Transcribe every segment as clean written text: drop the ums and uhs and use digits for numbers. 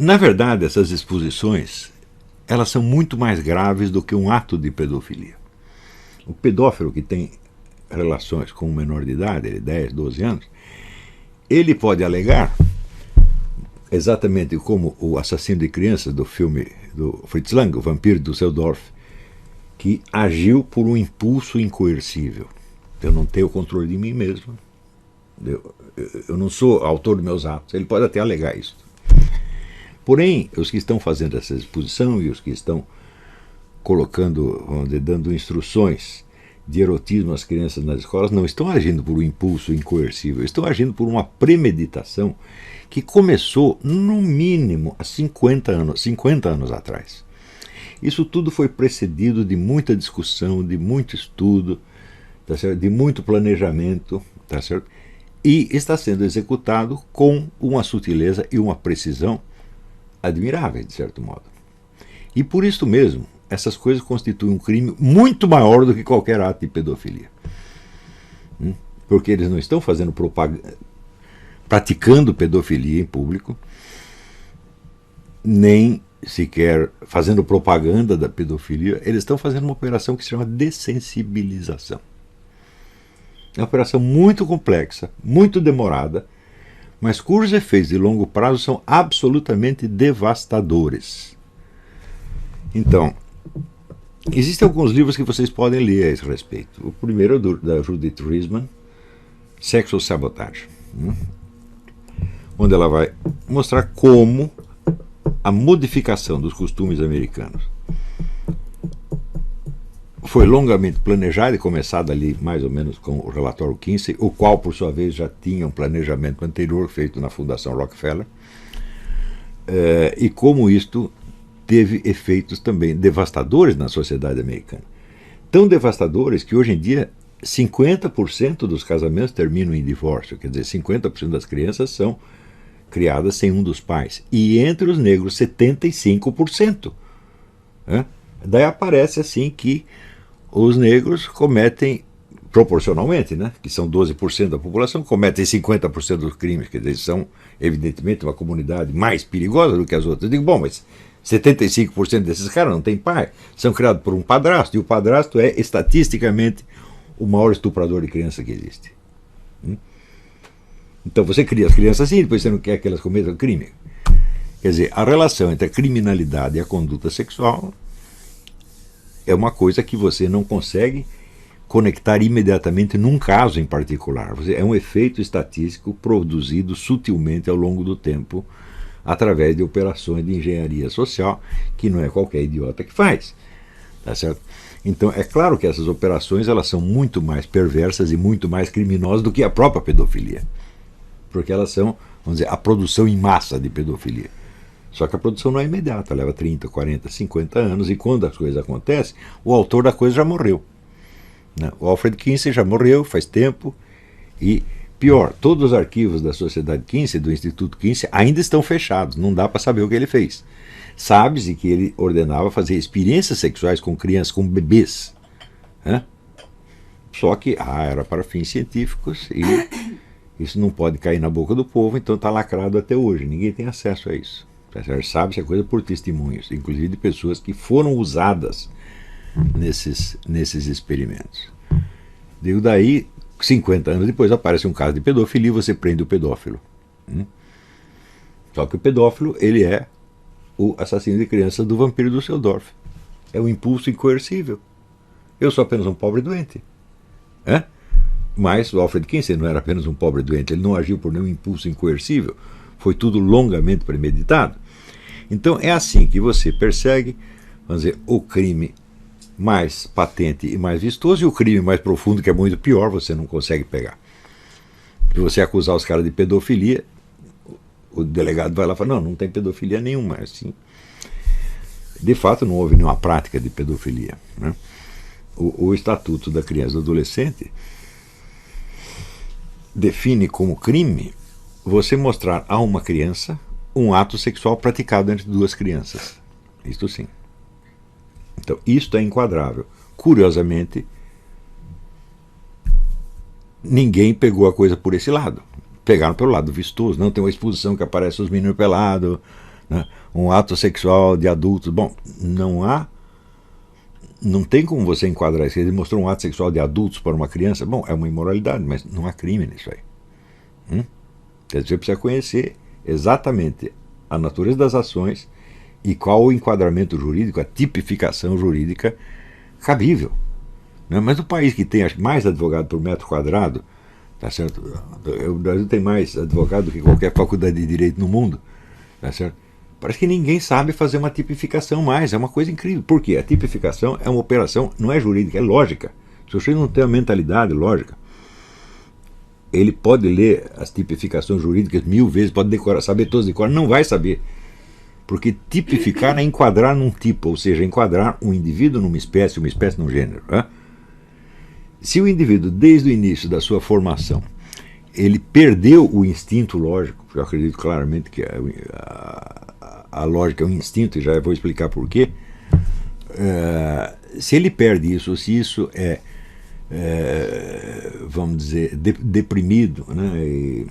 Na verdade, essas exposições, elas são muito mais graves do que um ato de pedofilia. O pedófilo que tem relações com um menor de idade, ele 10, 12 anos, ele pode alegar, exatamente como o assassino de crianças do filme do Fritz Lang, o Vampiro de Düsseldorf, que agiu por um impulso incoercível. Eu não tenho controle de mim mesmo. Eu não sou autor dos meus atos. Ele pode até alegar isso. Porém, os que estão fazendo essa exposição e os que estão colocando, vamos dizer, dando instruções de erotismo às crianças nas escolas, não estão agindo por um impulso incoercível, estão agindo por uma premeditação que começou, no mínimo, há 50 anos atrás. Isso tudo foi precedido de muita discussão, de muito estudo, tá certo? De muito planejamento, tá certo? E está sendo executado com uma sutileza e uma precisão admiráveis, de certo modo. E por isso mesmo, essas coisas constituem um crime muito maior do que qualquer ato de pedofilia. Porque eles não estão fazendo praticando pedofilia em público, nem sequer fazendo propaganda da pedofilia, eles estão fazendo uma operação que se chama dessensibilização. É uma operação muito complexa, muito demorada, mas cujos efeitos de longo prazo são absolutamente devastadores. Então, existem alguns livros que vocês podem ler a esse respeito. O primeiro é da Judith Riesman, Sexual Sabotage, onde ela vai mostrar como a modificação dos costumes americanos foi longamente planejada e começada ali mais ou menos com o relatório Kinsey, o qual por sua vez já tinha um planejamento anterior feito na Fundação Rockefeller, e como isto teve efeitos também devastadores na sociedade americana. Tão devastadores que hoje em dia 50% dos casamentos terminam em divórcio, quer dizer, 50% das crianças são criadas sem um dos pais. E entre os negros, 75%. Daí aparece assim que os negros cometem, proporcionalmente, que são 12% da população, cometem 50% dos crimes, quer dizer, são evidentemente uma comunidade mais perigosa do que as outras. Eu digo, bom, mas 75% desses caras não têm pai, são criados por um padrasto, e o padrasto é estatisticamente o maior estuprador de criança que existe. Então você cria as crianças assim, depois você não quer que elas cometam crime. Quer dizer, a relação entre a criminalidade e a conduta sexual é uma coisa que você não consegue conectar imediatamente num caso em particular. É um efeito estatístico produzido sutilmente ao longo do tempo através de operações de engenharia social que não é qualquer idiota que faz. Tá certo? Então é claro que essas operações elas são muito mais perversas e muito mais criminosas do que a própria pedofilia. Porque elas são, vamos dizer, a produção em massa de pedofilia. Só que a produção não é imediata, leva 30, 40, 50 anos, e quando as coisas acontecem, o autor da coisa já morreu. O Alfred Kinsey já morreu faz tempo, e pior, todos os arquivos da Sociedade Kinsey, do Instituto Kinsey, ainda estão fechados, não dá para saber o que ele fez. Sabe-se que ele ordenava fazer experiências sexuais com crianças, com bebês. Só que era para fins científicos e isso não pode cair na boca do povo, então está lacrado até hoje, ninguém tem acesso a isso. Sabe-se a coisa por testemunhos, inclusive de pessoas que foram usadas nesses experimentos. Daí, 50 anos depois, aparece um caso de pedofilia e você prende o pedófilo. Só que o pedófilo, ele é o assassino de crianças do Vampiro de Düsseldorf. É um impulso incoercível. Eu sou apenas um pobre doente. Mas o Alfred Kinsey não era apenas um pobre doente, ele não agiu por nenhum impulso incoercível, foi tudo longamente premeditado. Então é assim que você persegue, vamos dizer, o crime mais patente e mais vistoso, e o crime mais profundo, que é muito pior, você não consegue pegar. Se você acusar os caras de pedofilia, o delegado vai lá e fala, não tem pedofilia nenhuma, assim. De fato não houve nenhuma prática de pedofilia. O Estatuto da Criança e do Adolescente define como crime você mostrar a uma criança um ato sexual praticado entre duas crianças. Isto sim. Então, isto é enquadrável. Curiosamente, ninguém pegou a coisa por esse lado. Pegaram pelo lado vistoso. Não tem uma exposição que aparece os meninos pelados, né? Um ato sexual de adultos. Bom, não tem como você enquadrar isso. Ele mostrou um ato sexual de adultos para uma criança. Bom, é uma imoralidade, mas não há crime nisso aí. Quer dizer, você precisa conhecer exatamente a natureza das ações e qual o enquadramento jurídico, a tipificação jurídica cabível. Né? Mas no país que tem mais advogado por metro quadrado, tá certo? O Brasil tem mais advogado do que qualquer faculdade de direito no mundo, tá certo? Parece que ninguém sabe fazer uma tipificação mais. É uma coisa incrível. Por quê? A tipificação é uma operação, não é jurídica, é lógica. Se o sujeito não tem uma mentalidade lógica, ele pode ler as tipificações jurídicas 1000 vezes, pode decorar, saber todas de cor, não vai saber. Porque tipificar é enquadrar num tipo, ou seja, enquadrar um indivíduo uma espécie num gênero. Né? Se o indivíduo, desde o início da sua formação, ele perdeu o instinto lógico, eu acredito claramente que a lógica é um instinto, e já vou explicar por quê. Se ele perde isso, se isso vamos dizer, deprimido, né,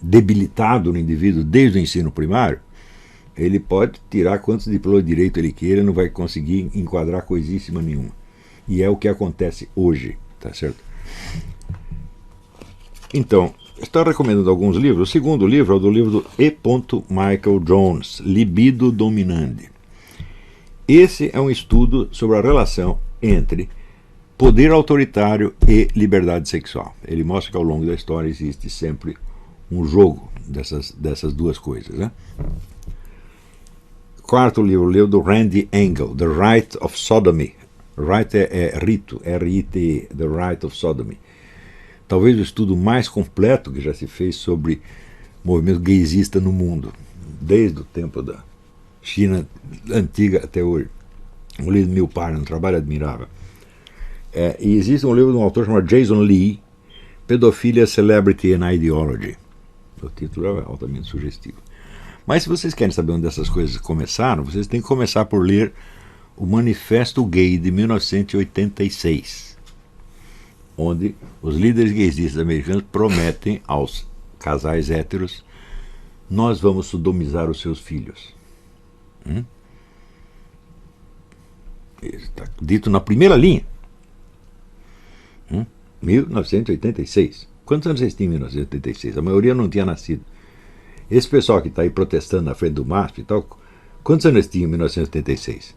debilitado no indivíduo desde o ensino primário, ele pode tirar quantos diplomas de direito ele queira, não vai conseguir enquadrar coisíssima nenhuma. E é o que acontece hoje, tá certo? Então, estou recomendando alguns livros. O segundo livro é o do livro do E. Michael Jones, Libido Dominandi. Esse é um estudo sobre a relação entre poder autoritário e liberdade sexual. Ele mostra que ao longo da história existe sempre um jogo dessas duas coisas. Né? Quarto livro, leu do Randy Engel, The Rite of Sodomy. Rite é rito, R-I-T-E, The Rite of Sodomy. Talvez o estudo mais completo que já se fez sobre movimento gaysista no mundo, desde o tempo da China antiga até hoje. Um livro de Milpar, um trabalho admirável. E existe um livro de um autor chamado Jason Lee, Pedofilia, Celebrity and Ideology. O título é altamente sugestivo. Mas se vocês querem saber onde essas coisas começaram, vocês têm que começar por ler o Manifesto Gay de 1986, onde os líderes gaysistas americanos prometem aos casais héteros: nós vamos sodomizar os seus filhos. Está dito na primeira linha. 1986. Quantos anos vocês tinham em 1986? A maioria não tinha nascido. Esse pessoal que está aí protestando na frente do MASP e tal, quantos anos tinham em 1986?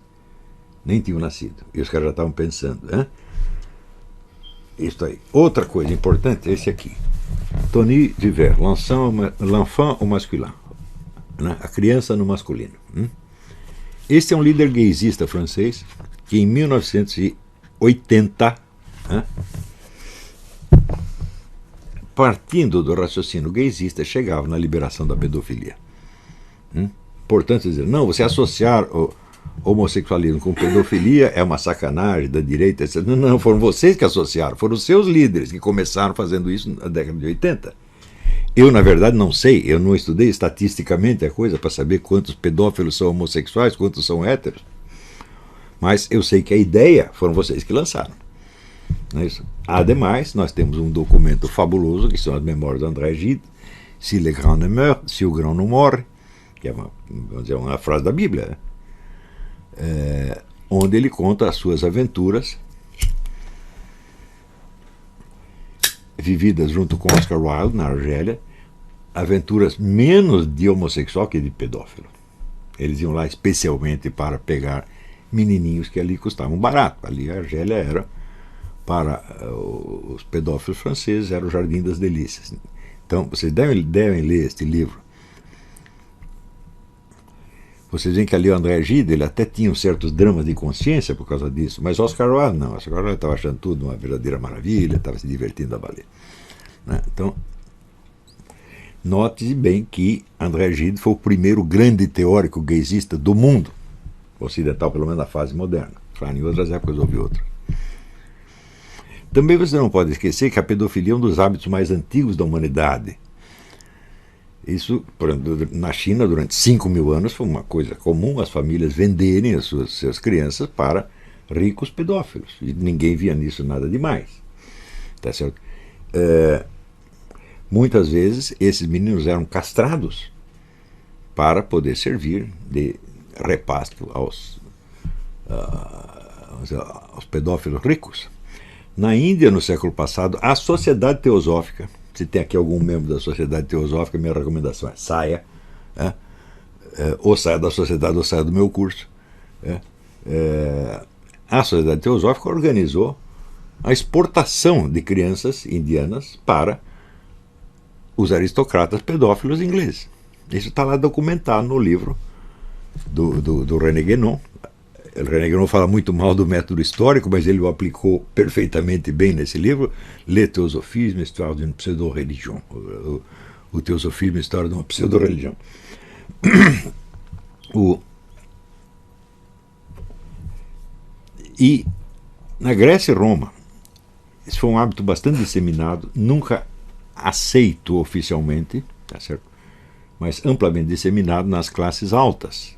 Nem tinham nascido. E os caras já estavam pensando. Isso aí. Outra coisa importante é esse aqui. Tony Viver, L'enfant au masculin. Né? A criança no masculino. Este é um líder gaysista francês que em 1980, partindo do raciocínio gaysista, chegava na liberação da pedofilia. Portanto, dizer, não, você associar o homossexualismo com pedofilia é uma sacanagem da direita, etc. Não, foram vocês que associaram, foram os seus líderes que começaram fazendo isso na década de 80. Eu, na verdade, não sei, eu não estudei estatisticamente a coisa para saber quantos pedófilos são homossexuais, quantos são héteros, mas eu sei que a ideia foram vocês que lançaram. Não é isso? Ademais, nós temos um documento fabuloso, que são as memórias de André Gide, Si le grand ne meurt, si o grão não morre, que é uma frase da Bíblia, né? Onde ele conta as suas aventuras vividas junto com Oscar Wilde na Argélia, aventuras menos de homossexual que de pedófilo. Eles iam lá especialmente para pegar menininhos que ali custavam barato. Ali a Argélia era, para os pedófilos franceses, era o Jardim das Delícias. Então vocês devem ler este livro. Vocês veem que ali o André Gide, ele até tinha certos dramas de consciência por causa disso, mas Oscar Wilde não. Oscar Wilde estava achando tudo uma verdadeira maravilha, estava se divertindo a valer. Né? Então, note bem que André Gide foi o primeiro grande teórico gaysista do mundo, ocidental, pelo menos na fase moderna. Claro, em outras épocas houve outras. Também você não pode esquecer que a pedofilia é um dos hábitos mais antigos da humanidade. Isso, na China, durante 5.000 anos, foi uma coisa comum as famílias venderem as suas crianças para ricos pedófilos. E ninguém via nisso nada demais. Tá certo? Muitas vezes, esses meninos eram castrados para poder servir de repasto aos pedófilos ricos. Na Índia, no século passado, a Sociedade Teosófica, se tem aqui algum membro da Sociedade Teosófica, minha recomendação é saia, ou saia da sociedade ou saia do meu curso. A Sociedade Teosófica organizou a exportação de crianças indianas para os aristocratas pedófilos ingleses. Isso está lá documentado no livro do René Guénon. O René Guénon fala muito mal do método histórico, mas ele o aplicou perfeitamente bem nesse livro. Le Théosophisme, Histoire d'une pseudo-religion. O Teosofismo, História de uma pseudo-religião. E na Grécia e Roma, isso foi um hábito bastante disseminado, nunca aceito oficialmente, tá certo? Mas amplamente disseminado nas classes altas.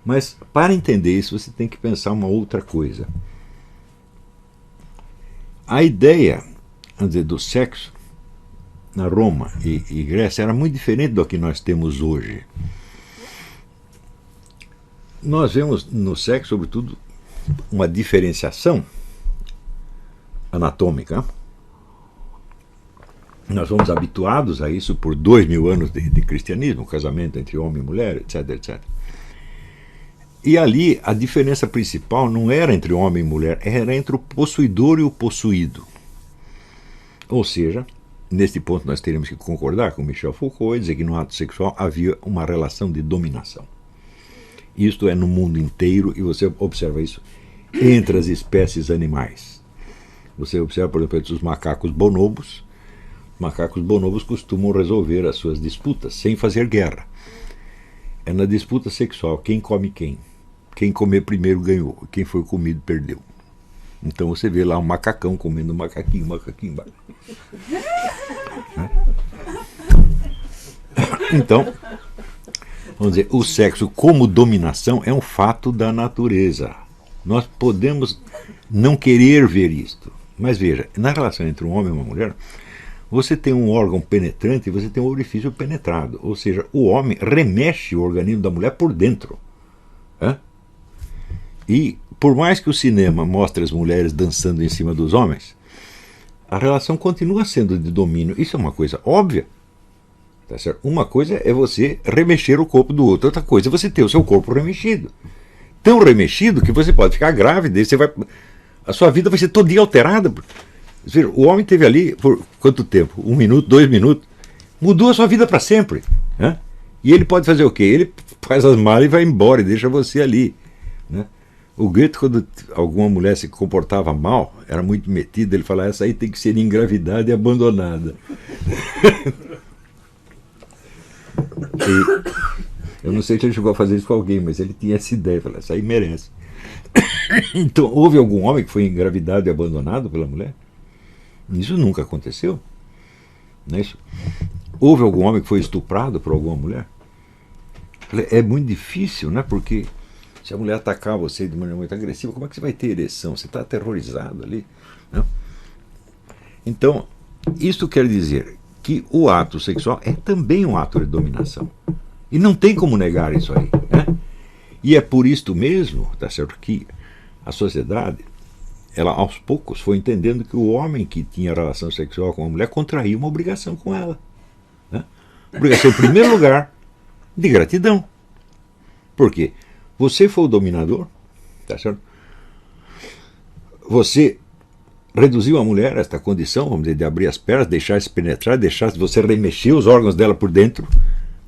Mas para entender isso, você tem que pensar uma outra coisa. A ideia, vamos dizer, do sexo na Roma e Grécia era muito diferente do que nós temos hoje. Nós vemos no sexo, sobretudo, uma diferenciação anatômica. Nós fomos habituados a isso por 2000 anos de cristianismo, casamento entre homem e mulher, etc, etc. E ali a diferença principal não era entre homem e mulher, era entre o possuidor e o possuído. Ou seja, neste ponto nós teríamos que concordar com Michel Foucault e dizer que no ato sexual havia uma relação de dominação. Isto é no mundo inteiro, e você observa isso entre as espécies animais. Você observa, por exemplo, os macacos bonobos. Os macacos bonobos costumam resolver as suas disputas sem fazer guerra. É na disputa sexual, quem come quem. Quem comer primeiro ganhou, quem foi comido perdeu. Então você vê lá um macacão comendo um macaquinho. Então, vamos dizer, o sexo como dominação é um fato da natureza. Nós podemos não querer ver isto. Mas veja, na relação entre um homem e uma mulher, você tem um órgão penetrante e você tem um orifício penetrado. Ou seja, o homem remexe o organismo da mulher por dentro. E por mais que o cinema mostre as mulheres dançando em cima dos homens, a relação continua sendo de domínio. Isso é uma coisa óbvia. Tá certo? Uma coisa é você remexer o corpo do outro, outra coisa é você ter o seu corpo remexido. Tão remexido que você pode ficar grávida, e a sua vida vai ser todinha alterada. O homem teve ali por quanto tempo? 1 minuto, 2 minutos. Mudou a sua vida para sempre. E ele pode fazer o quê? Ele faz as malas e vai embora e deixa você ali. O Goethe, quando alguma mulher se comportava mal, era muito metida, ele falava, essa aí tem que ser engravidada e abandonada. Eu não sei se ele chegou a fazer isso com alguém, mas ele tinha essa ideia, falava, essa aí merece. Então, houve algum homem que foi engravidado e abandonado pela mulher? Isso nunca aconteceu. Não é isso? Houve algum homem que foi estuprado por alguma mulher? É muito difícil, né? Porque se a mulher atacar você de maneira muito agressiva, como é que você vai ter ereção? Você está aterrorizado ali. Né? Então, isso quer dizer que o ato sexual é também um ato de dominação. E não tem como negar isso aí. Né? E é por isto mesmo, tá certo, que a sociedade, ela aos poucos foi entendendo que o homem que tinha relação sexual com a mulher contraía uma obrigação com ela. Né? Obrigação, em primeiro lugar, de gratidão. Por quê? Você foi o dominador, tá certo? Você reduziu a mulher a esta condição, vamos dizer, de abrir as pernas, deixar-se penetrar, deixar-se você remexer os órgãos dela por dentro,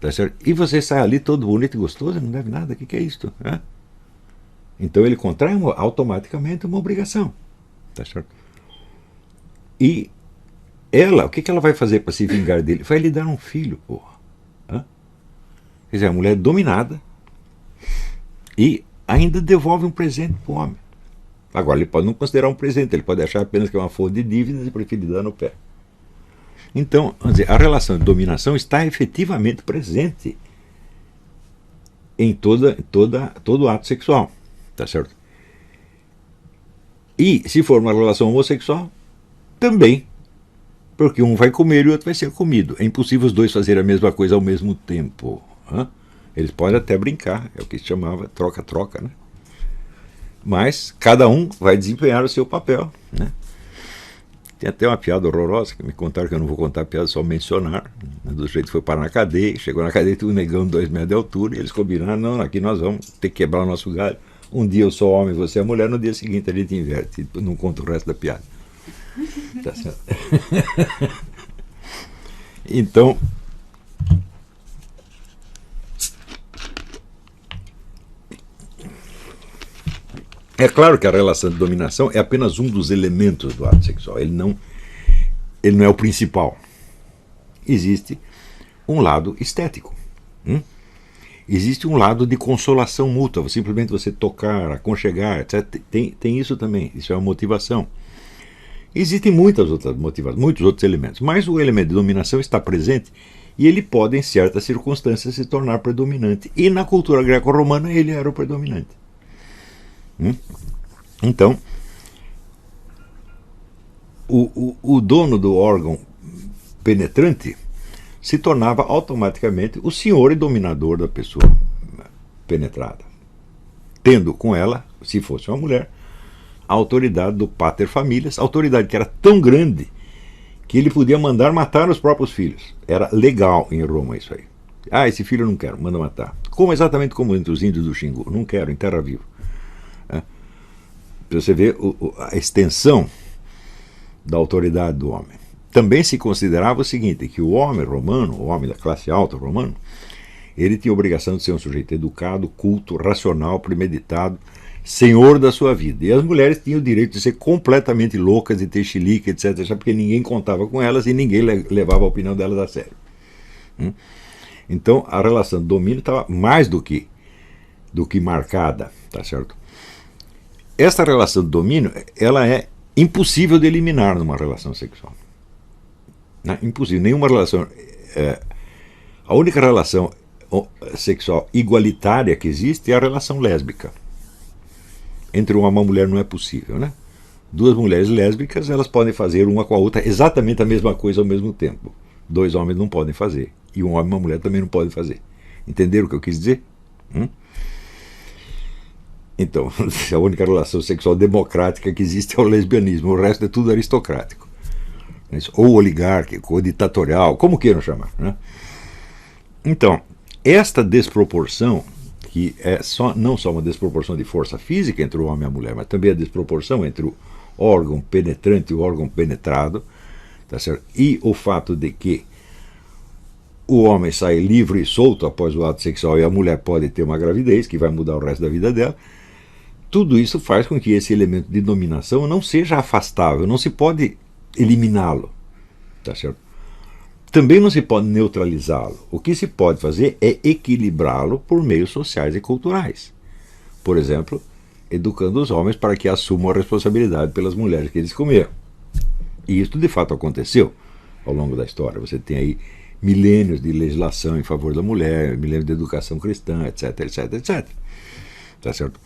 tá certo? E você sai ali todo bonito e gostoso, não deve nada, o que é isto? Né? Então ele contrai automaticamente uma obrigação, tá certo? E ela, o que ela vai fazer para se vingar dele? Vai lhe dar um filho, porra. Quer dizer, a mulher é dominada, e ainda devolve um presente para o homem. Agora, ele pode não considerar um presente, ele pode achar apenas que é uma folha de dívidas e preferir dar no pé. Então, vamos dizer, a relação de dominação está efetivamente presente em todo ato sexual. Tá certo? E, se for uma relação homossexual, também. Porque um vai comer e o outro vai ser comido. É impossível os dois fazerem a mesma coisa ao mesmo tempo. Eles podem até brincar, é o que se chamava troca-troca, né? Mas cada um vai desempenhar o seu papel, né? Tem até uma piada horrorosa que me contaram, que eu não vou contar a piada, só mencionar. Do jeito que foi parar na cadeia, chegou na cadeia, tudo negão de 2 metros de altura, e eles combinaram: não, aqui nós vamos ter que quebrar o nosso galho. Um dia eu sou homem, você é mulher, no dia seguinte a gente inverte. Não conta o resto da piada. Tá certo? Então, é claro que a relação de dominação é apenas um dos elementos do ato sexual. Ele não é o principal. Existe um lado estético. Existe um lado de consolação mútua. Simplesmente você tocar, aconchegar, etc. Tem isso também. Isso é uma motivação. Existem muitas outras motivações, muitos outros elementos. Mas o elemento de dominação está presente e ele pode, em certas circunstâncias, se tornar predominante. E na cultura greco-romana ele era o predominante. Então, o dono do órgão penetrante se tornava automaticamente o senhor e dominador da pessoa penetrada, tendo com ela, se fosse uma mulher, a autoridade do pater familias, autoridade que era tão grande que ele podia mandar matar os próprios filhos. Era legal em Roma isso aí. Esse filho eu não quero, manda matar. Exatamente como entre os índios do Xingu, não quero, enterra vivo. Você vê a extensão da autoridade do homem. Também se considerava o seguinte, que o homem romano, o homem da classe alta romano, ele tinha a obrigação de ser um sujeito educado, culto, racional, premeditado, senhor da sua vida. E as mulheres tinham o direito de ser completamente loucas, de ter chilique, etc., porque ninguém contava com elas e ninguém levava a opinião delas a sério. Então, a relação de domínio estava mais do que marcada, tá certo? Esta relação de domínio, ela é impossível de eliminar numa relação sexual. Impossível. Nenhuma relação... a única relação sexual igualitária que existe é a relação lésbica. Entre um homem e uma mulher não é possível, né? 2 mulheres lésbicas, elas podem fazer uma com a outra exatamente a mesma coisa ao mesmo tempo. 2 homens não podem fazer. E um homem e uma mulher também não podem fazer. Entenderam o que eu quis dizer? Então, a única relação sexual democrática que existe é o lesbianismo. O resto é tudo aristocrático. Ou oligárquico, ou ditatorial, como queiram chamar, né? Então, esta desproporção, que é não só uma desproporção de força física entre o homem e a mulher, mas também a desproporção entre o órgão penetrante e o órgão penetrado, tá certo? E o fato de que o homem sai livre e solto após o ato sexual e a mulher pode ter uma gravidez que vai mudar o resto da vida dela, tudo isso faz com que esse elemento de dominação não seja afastável, não se pode eliminá-lo, tá certo? Também não se pode neutralizá-lo. O que se pode fazer é equilibrá-lo por meios sociais e culturais. Por exemplo, educando os homens para que assumam a responsabilidade pelas mulheres que eles comeram. E isso de fato aconteceu ao longo da história. Você tem aí milênios de legislação em favor da mulher, milênios de educação cristã, etc, etc, etc. Tá certo?